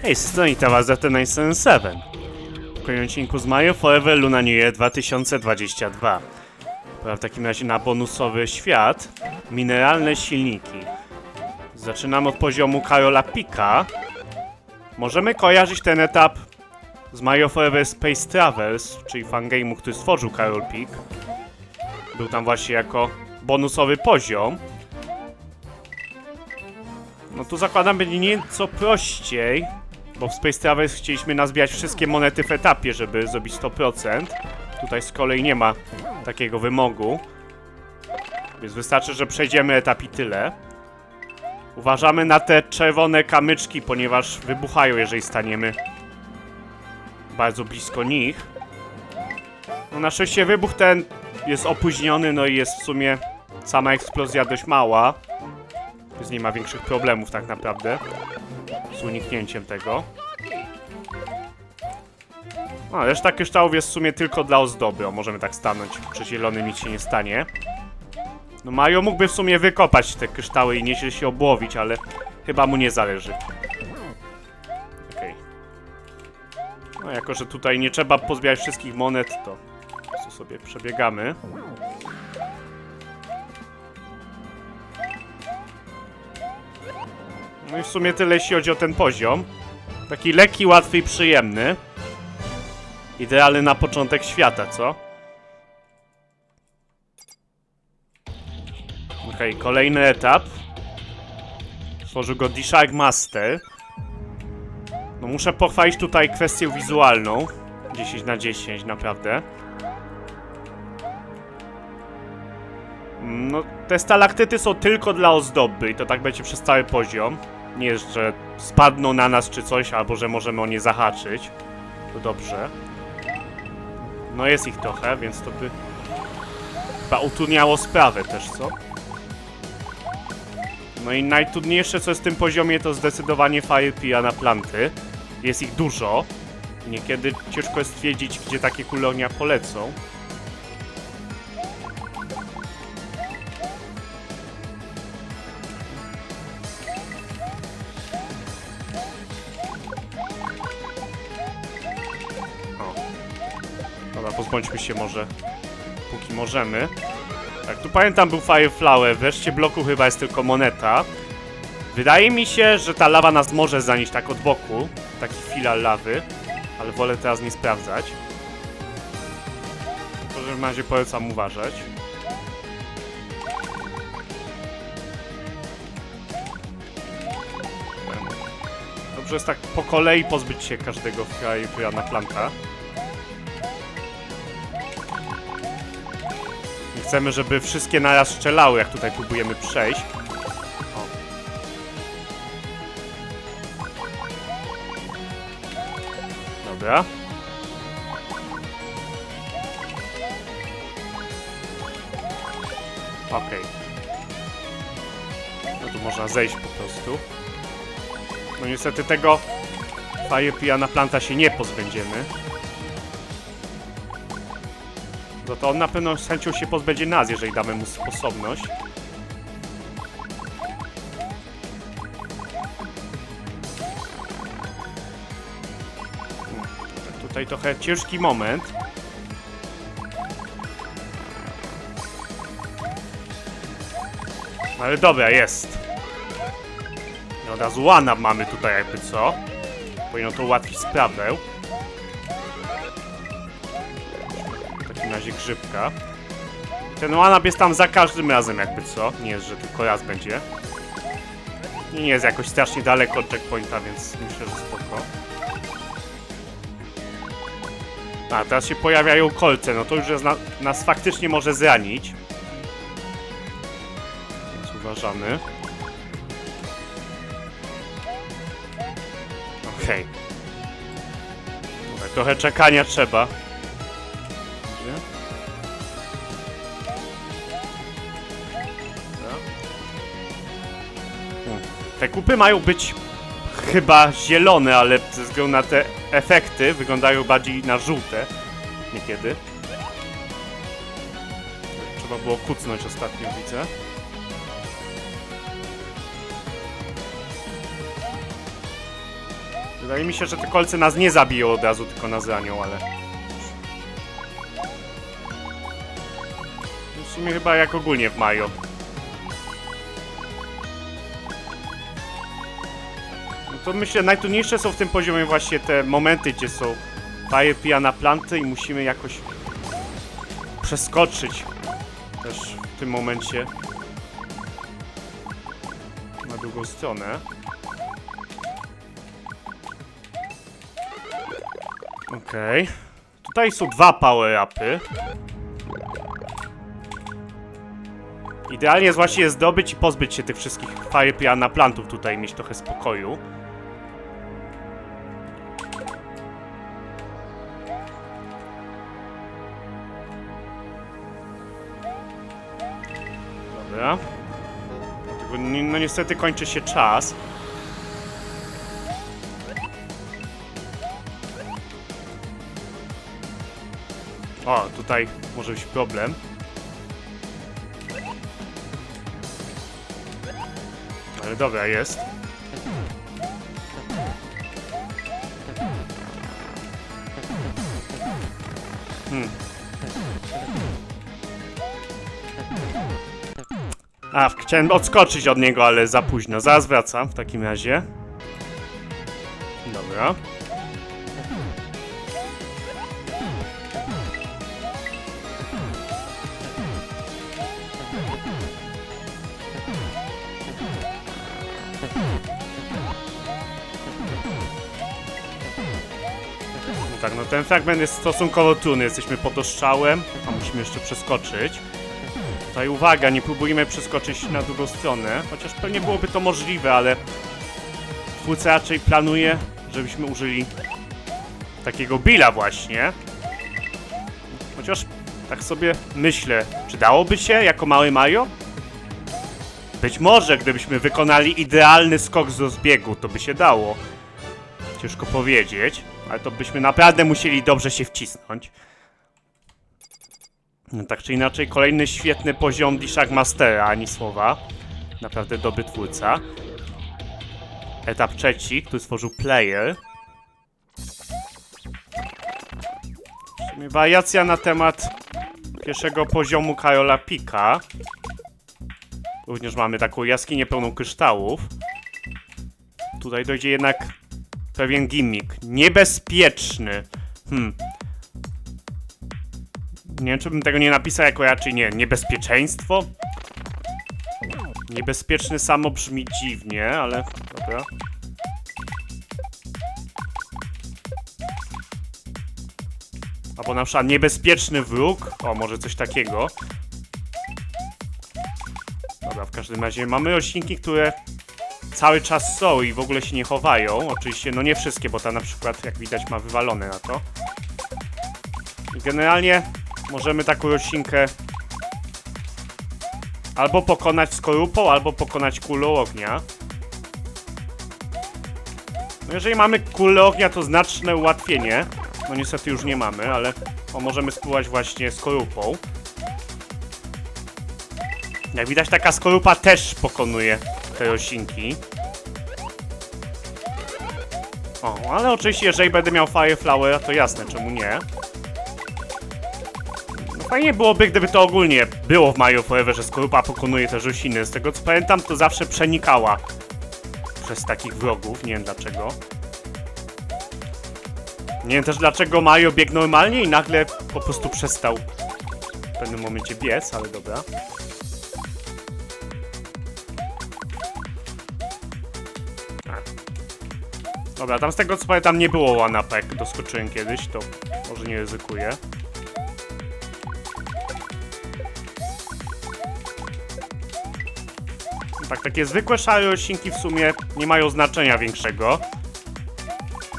Hej, z strony TWZT977. W kolejnym odcinku z Mario Forever Luna New Year 2022. W takim razie na bonusowy świat mineralne silniki. Zaczynamy od poziomu Karola Pika. Możemy kojarzyć ten etap z Mario Forever Space Travelers, czyli fangame'u, który stworzył Karol Pik. Był tam właśnie jako bonusowy poziom. No tu zakładam, będzie nieco prościej, bo w Space Travelers chcieliśmy nazbierać wszystkie monety w etapie, żeby zrobić 100%. Tutaj z kolei nie ma takiego wymogu, więc wystarczy, że przejdziemy etap i tyle. Uważamy na te czerwone kamyczki, ponieważ wybuchają, jeżeli staniemy bardzo blisko nich. No na szczęście wybuch ten jest opóźniony, no i jest w sumie sama eksplozja dość mała. Więc nie ma większych problemów tak naprawdę z uniknięciem tego. No, reszta kryształów jest w sumie tylko dla ozdoby. O, możemy tak stanąć. Przy zielonym nic się nie stanie. No Mario mógłby w sumie wykopać te kryształy i nieźle się obłowić, ale chyba mu nie zależy. Okej. No jako, że tutaj nie trzeba pozbierać wszystkich monet, to sobie przebiegamy. No i w sumie tyle, jeśli chodzi o ten poziom. Taki lekki, łatwy i przyjemny. Idealny na początek świata, co? Okej, kolejny etap. Stworzył go D-Shark Master. No muszę pochwalić tutaj kwestię wizualną. 10 na 10, naprawdę. No, te stalaktyty są tylko dla ozdoby i to tak będzie przez cały poziom. Nie jest, że spadną na nas czy coś, albo że możemy o nie zahaczyć. To dobrze. No jest ich trochę, więc to by chyba utrudniało sprawę też, co? No i najtrudniejsze, co jest w tym poziomie, to zdecydowanie Fire Piranha Planty. Jest ich dużo. Niekiedy ciężko jest stwierdzić, gdzie takie kule ognia polecą. Dobra, pozbądźmy się może, póki możemy. Tak, tu pamiętam był Fire Flower, wreszcie bloku chyba jest tylko moneta. Wydaje mi się, że ta lawa nas może zanieść tak od boku. Taki filar lawy, ale wolę teraz nie sprawdzać. W każdym razie polecam uważać. Dobrze jest tak po kolei pozbyć się każdego Fire Piranha Planta. Chcemy, żeby wszystkie naraz strzelały, jak tutaj próbujemy przejść. O. Dobra. Okej. No tu można zejść po prostu. No niestety tego Fire Piranha Planta się nie pozbędziemy. No to on na pewno z chęcią się pozbędzie nas, jeżeli damy mu sposobność. Tutaj trochę ciężki moment. Ale dobra, jest. I od razu one-up mamy tutaj jakby co. Powinno to ułatwić sprawę. W razie grzybka. Ten one-up jest tam za każdym razem jakby co. Nie jest, że tylko raz będzie. I nie jest jakoś strasznie daleko od checkpointa, więc myślę, że spoko. A, teraz się pojawiają kolce, no to już jest nas faktycznie może zranić. Więc uważamy. Okej. Trochę czekania trzeba. Te kupy mają być chyba zielone, ale ze względu na te efekty wyglądają bardziej na żółte niekiedy. Trzeba było kucnąć ostatnio, widzę. Wydaje mi się, że te kolce nas nie zabiją od razu, tylko nas ranią, ale... W sumie chyba jak ogólnie w Mario. No to myślę, najtrudniejsze są w tym poziomie właśnie te momenty, gdzie są Fire Piranha Planty i musimy jakoś przeskoczyć też w tym momencie na drugą stronę. Okej. Tutaj są 2 power-upy. Idealnie jest właśnie zdobyć i pozbyć się tych wszystkich Fire Piranha Plantów tutaj, mieć trochę spokoju. Dobra. Dlatego, no niestety kończy się czas. O, tutaj może być problem. Ale dobra, jest. Chciałem odskoczyć od niego, ale za późno. Zaraz wracam w takim razie. Dobra. No tak, no ten fragment jest stosunkowo trudny. Jesteśmy pod oszczałem, a musimy jeszcze przeskoczyć. Tutaj uwaga, nie próbujmy przeskoczyć na drugą stronę, chociaż pewnie byłoby to możliwe, ale twórca raczej planuje, żebyśmy użyli takiego Billa właśnie. Chociaż tak sobie myślę, czy dałoby się jako mały Mario? Być może, gdybyśmy wykonali idealny skok z rozbiegu, to by się dało. Ciężko powiedzieć, ale to byśmy naprawdę musieli dobrze się wcisnąć. No tak czy inaczej, kolejny świetny poziom D-Shark Mastera, ani słowa. Naprawdę dobry twórca. Etap trzeci, który stworzył Player. W sumie wariacja na temat pierwszego poziomu Karola Pika. Również mamy taką jaskinię pełną kryształów. Tutaj dojdzie jednak pewien gimmick. Niebezpieczny. Nie wiem, czy bym tego nie napisał jako raczej nie. Niebezpieczeństwo? Niebezpieczny samo brzmi dziwnie, ale dobra. Albo na przykład niebezpieczny wróg. O, może coś takiego. Dobra, w każdym razie mamy roślinki, które cały czas są i w ogóle się nie chowają. Oczywiście, no nie wszystkie, bo ta na przykład, jak widać, ma wywalone na to. I generalnie możemy taką roślinkę albo pokonać skorupą, albo pokonać kulą ognia. No jeżeli mamy kulę ognia, to znaczne ułatwienie. No niestety już nie mamy, ale możemy spróbować właśnie skorupą. Jak widać, taka skorupa też pokonuje te roślinki. O, ale oczywiście, jeżeli będę miał Fire Flower, to jasne, czemu nie. No fajnie byłoby, gdyby to ogólnie było w Mario Forever, że skorupa pokonuje te rośliny. Z tego co pamiętam, to zawsze przenikała przez takich wrogów, nie wiem dlaczego. Nie wiem też dlaczego Mario biegł normalnie i nagle po prostu przestał w pewnym momencie biec, ale dobra. Dobra, tam z tego co pamiętam nie było one-upek, doskoczyłem kiedyś, to może nie ryzykuję. Tak, takie zwykłe szare roślinki w sumie nie mają znaczenia większego.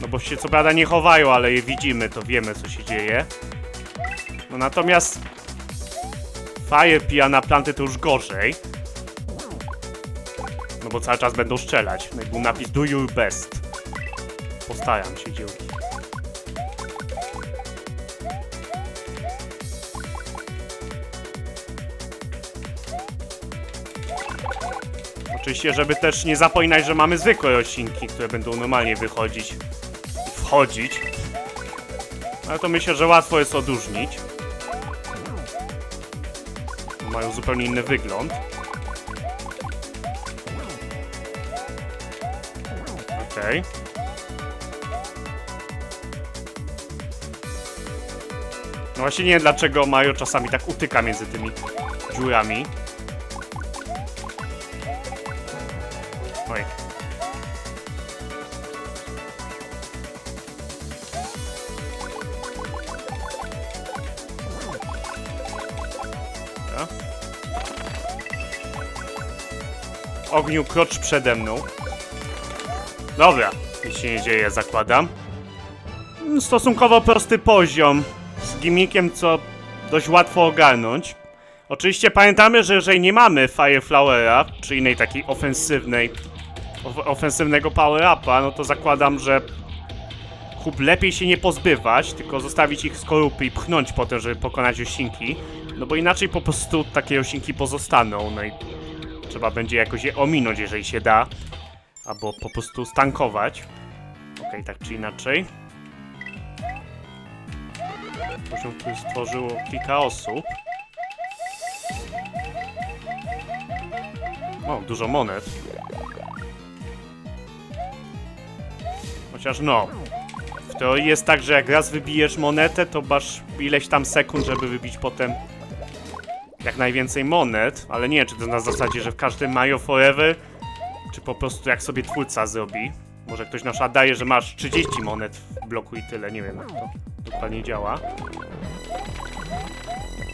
No bo się co prawda nie chowają, ale je widzimy, to wiemy co się dzieje. No natomiast Fire Piranha Planty to już gorzej. No bo cały czas będą strzelać. No i był napis Do Your Best. Postaram się, dzięki. Oczywiście, żeby też nie zapominać, że mamy zwykłe roślinki, które będą normalnie wchodzić. Ale to myślę, że łatwo jest odróżnić. Mają zupełnie inny wygląd. Okej. No właśnie nie wiem, dlaczego Mario czasami tak utyka między tymi dziurami. Oj. Dobra. Ogniu, krocz przede mną. Dobra, nic się nie dzieje, zakładam. Stosunkowo prosty poziom. Z gimmickiem, co dość łatwo ogarnąć. Oczywiście pamiętamy, że jeżeli nie mamy Fire Flowera, czy innej takiej ofensywnego power-upa, no to zakładam, że hub lepiej się nie pozbywać, tylko zostawić ich w skorupy i pchnąć potem, żeby pokonać roślinki. No bo inaczej po prostu takie roślinki pozostaną, no i trzeba będzie jakoś je ominąć, jeżeli się da. Albo po prostu stankować. Okej, tak czy inaczej. Poziom, który stworzyło kilka osób. O, dużo monet. Chociaż no, w teorii jest tak, że jak raz wybijesz monetę, to masz ileś tam sekund, żeby wybić potem jak najwięcej monet. Ale nie wiem, czy to na zasadzie, że w każdym Mario Forever, czy po prostu jak sobie twórca zrobi. Może ktoś na przykład daje, że masz 30 monet w bloku i tyle. Nie wiem, jak to dokładnie działa.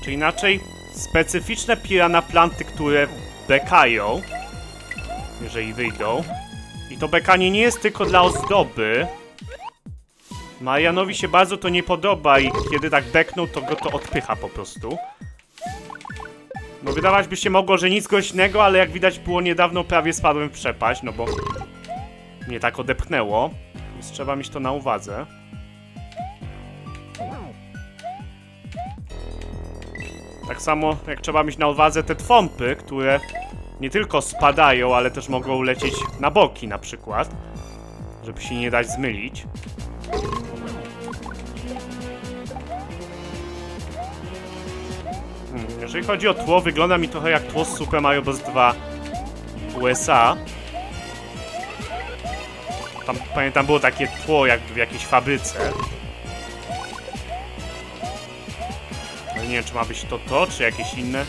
Czy inaczej, specyficzne Piranha Planty, które bekają, jeżeli wyjdą. I to bekanie nie jest tylko dla ozdoby. Marianowi się bardzo to nie podoba i kiedy tak beknął, to go to odpycha po prostu. No wydawać by się mogło, że nic groźnego, ale jak widać było niedawno, prawie spadłem w przepaść, no bo mnie tak odepchnęło. Więc trzeba mieć to na uwadze. Tak samo jak trzeba mieć na uwadze te twompy, które nie tylko spadają, ale też mogą lecieć na boki na przykład, żeby się nie dać zmylić. Jeżeli chodzi o tło, wygląda mi trochę jak tło z Super Mario Bros. 2 USA. Tam, pamiętam, było takie tło jak w jakiejś fabryce. Ale nie wiem, czy ma być to, czy jakieś inne.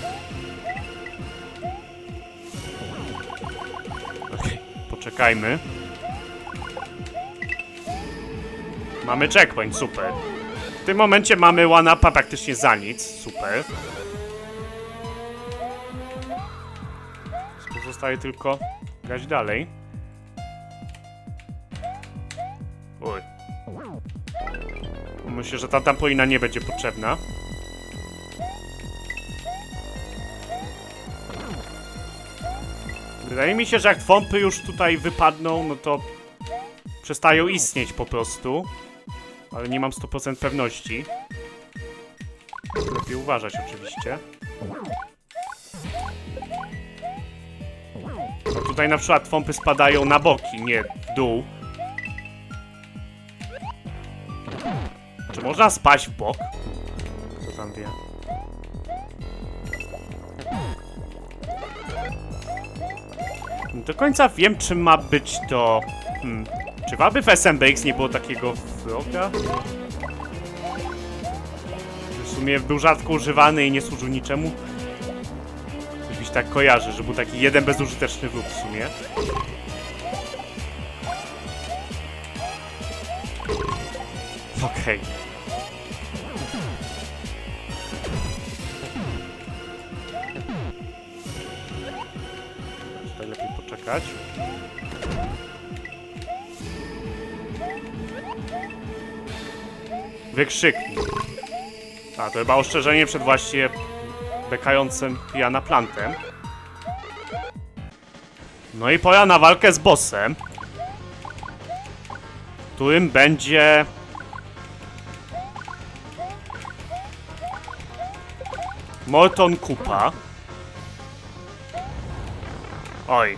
Okej, poczekajmy. Mamy checkpoint, super. W tym momencie mamy one-upa praktycznie za nic, super. Pozostaje tylko grać dalej. Oj. Myślę, że ta trampolina nie będzie potrzebna. Wydaje mi się, że jak twompy już tutaj wypadną, no to przestają istnieć po prostu. Ale nie mam 100% pewności. Lepiej uważać oczywiście. No tutaj na przykład twompy spadają na boki, nie w dół. Czy można spaść w bok? Kto tam wie? Nie do końca wiem, czy ma być to... Czy aby w SMBX nie było takiego wroga? W sumie był rzadko używany i nie służył niczemu. Coś mi się tak kojarzy, że był taki jeden bezużyteczny wróg w sumie. Okej. Tutaj lepiej poczekać. Wykrzyknik. A, to chyba ostrzeżenie przed właśnie bekającym Piranha Plantem. No i pora na walkę z bossem, którym będzie... Morton Koopa. Oj,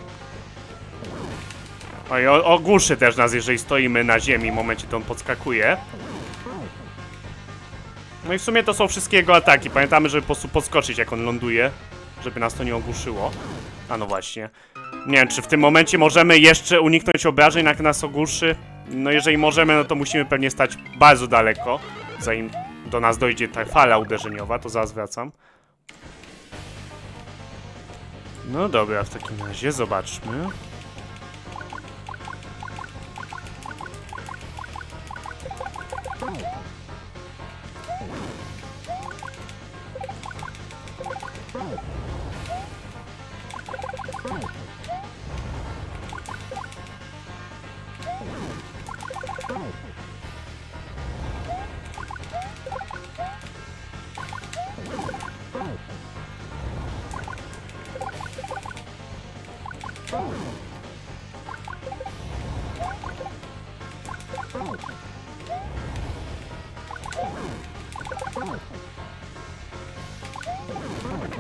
Oj, ogłuszy też nas, jeżeli stoimy na ziemi w momencie, to on podskakuje. No i w sumie to są wszystkie jego ataki. Pamiętamy, żeby po prostu podskoczyć, jak on ląduje, żeby nas to nie ogłuszyło. A no właśnie. Nie wiem, czy w tym momencie możemy jeszcze uniknąć obrażeń, jak nas ogłuszy. No jeżeli możemy, no to musimy pewnie stać bardzo daleko, zanim do nas dojdzie ta fala uderzeniowa, to zaraz wracam. No dobra, w takim razie zobaczmy.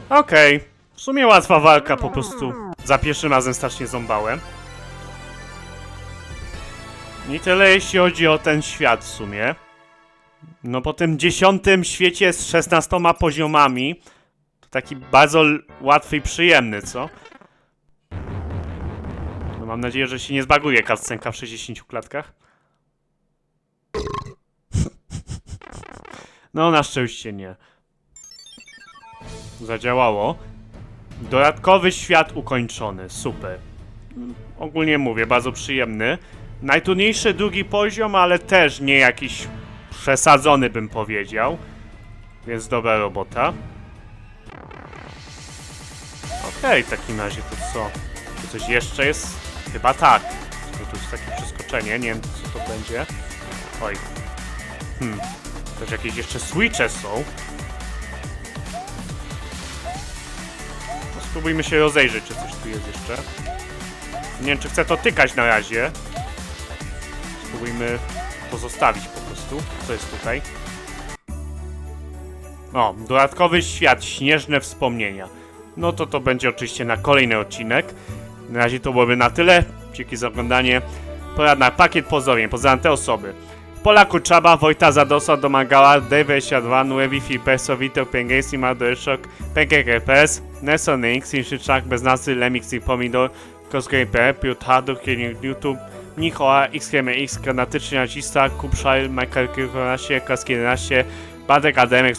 Okej. W sumie łatwa walka, po prostu za pierwszym razem strasznie ząbałem. I tyle jeśli chodzi o ten świat w sumie. No po tym 10. świecie z 16 poziomami to taki bardzo łatwy i przyjemny, co? No mam nadzieję, że się nie zbaguje cutscenka w 60 klatkach. No na szczęście nie. Zadziałało. Dodatkowy świat ukończony. Super. Ogólnie mówię, bardzo przyjemny. Najtrudniejszy drugi poziom, ale też nie jakiś przesadzony, bym powiedział. Więc dobra robota. Okej, w takim razie to co? Czy coś jeszcze jest? Chyba tak. To tu jest takie przeskoczenie, nie wiem co to będzie. Oj. Też jakieś jeszcze switche są. Spróbujmy się rozejrzeć, czy coś tu jest jeszcze. Nie wiem, czy chcę to tykać na razie. Spróbujmy to zostawić po prostu. Co jest tutaj? O, dodatkowy świat, śnieżne wspomnienia. No to będzie oczywiście na kolejny odcinek. Na razie to byłoby na tyle. Dzięki za oglądanie. Pora na pakiet pozdrowień. Pozdrawiam te osoby. Polaku Czaba, Wojta Zadosa, Domagała, D22, Nuevi Filpeso, Vitor Pengesi, Mardoszok, PKKPS, Nelson X, Inszyczak, Beznacy, Lemix i Pomidor, Kosgej.pl, Piotr Harduk, YouTube, Nichoa, XKMX, Granatyczny Nazista, Kupszail, Michael Kilkonasie, Kaski 11, Badek Ademek,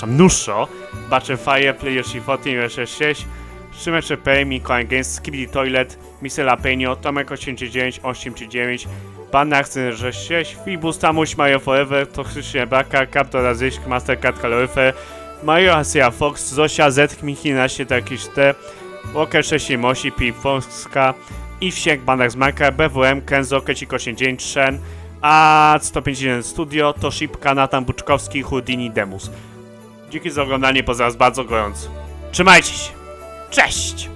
Nuszo, Butcherfire, Player 14, 6, Szymek P, Mikołaj Games, Skibidi Toilet, Misela Penio, Tomek 839, 839, Banner 6, Fibus, Tamuś, Mario Forever, Toksyczny Baka, Captor Razyśk, Mastercard Kaloryfer, Mario Asia Fox, Zosia Z, Miki 11, Takiś T, Walker 678, Pi Foxka, Iwsiek, Banner z Marka, BWM, Kenzo, Kecik 89, Shen, a 151 Studio, Toshipka, Natan Buczkowski, Houdini, Demus. Dzięki za oglądanie, pozdrawiam bardzo gorąco. Trzymajcie się! Cześć!